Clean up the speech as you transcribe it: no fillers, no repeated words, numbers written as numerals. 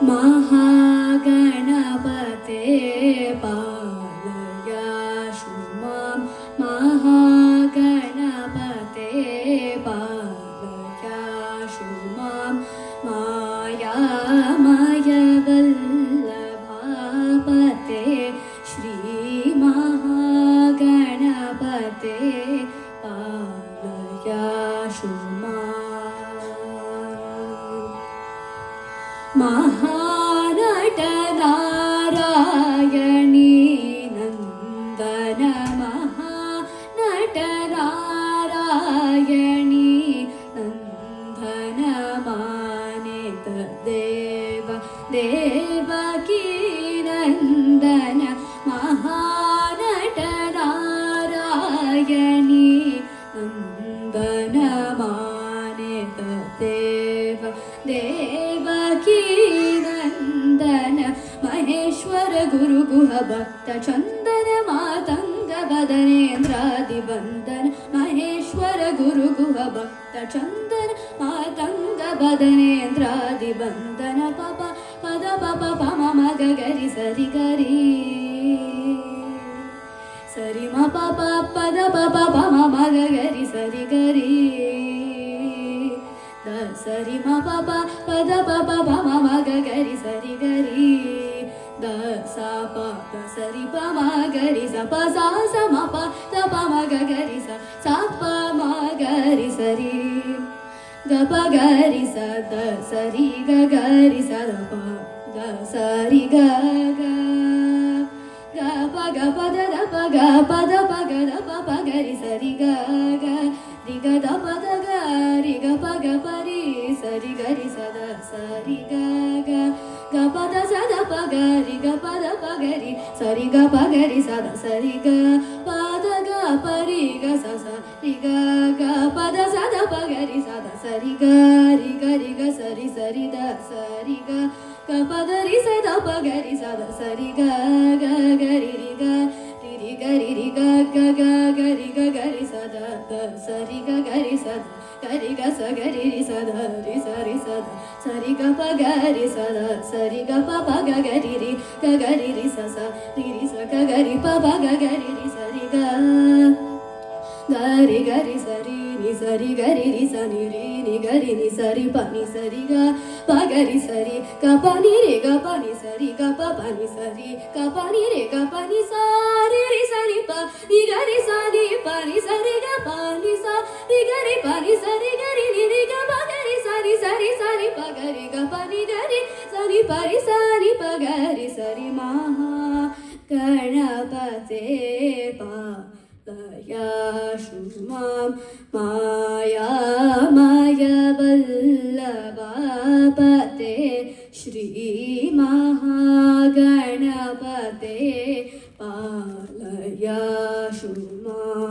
महागणपते पालयाशु मां महागणपते पालयाशु मां मायामयवल्लभापते श्रीमहागणपते पालयाशु महानटनारायणी नन्दन महानटनारायणी नन्दन मानित देव देवकी नन्दन महानटनारायणी नन्दन मानित देव देवकी नन्दन महेश्वर गुरुगुह भक्त चन्दन मातङ्ग बदनेन्द्रादिवन्दन महेश्वर गुरुगुह भक्त चन्दन मातङ्ग बदनेन्द्रादिवन्दन पप पद पप पम मग गरि सरि गरि सरि म पप पद पप पम मग गरि सरि गरि द सरि म पप पद पप पम मग गरि सरि गरि द सा प द सरि प म गरि स प सा स म प द प म ग गरि स सा प म गरि सरि ग प गरि स द सरि ग गरि स द प द सरि ग ग ग प ग प द द प ग प द प ग द प प गरि सरि ग ग रि ग द प द ग रि ग प ग प रि सरि गरि स द सरि ग ग ग प द स द प ग रि ग प द प ग रि सरि ग प ग रि स द सरि ग प द ग प रि ग स स रि ग ग प द स द प ग रि स द सरि ग रि ग सरि सरि द सरि ग ग प द रि स द प ग रि स द सरि ग ग ग रि रि ग रि ग रि रि ग ग ग ग रि ग ग रि स द द सरि ग ग रि स द ग रि ग स ग रि रि स द रि स रि स द सरि ग प ग रि स द सरि ग प प ग ग रि रि ग ग रि रि स स रि रि स ग ग रि प प ग ग रि रि स रि ग ग रि ग रि स रि नि स रि ग रि रि स नि रि नि ग रि नि स रि प नि स रि ग प ग रि स रि ग प नि रे ग प नि स रि ग प प नि स रि ग प नि रे ग प नि स रि रि स रि प नि ग रि स नि प नि स रि ग प नि स रि ग रि प नि स रि ग रि नि रि ग प ग रि स रि स रि स रि प ग रि ग प नि ग रि स रि प रि स रि प ग रि स रि महागणपते पालयाशु मां मायामयवल्लभापते श्रीमहागणपते पालयाशु माम्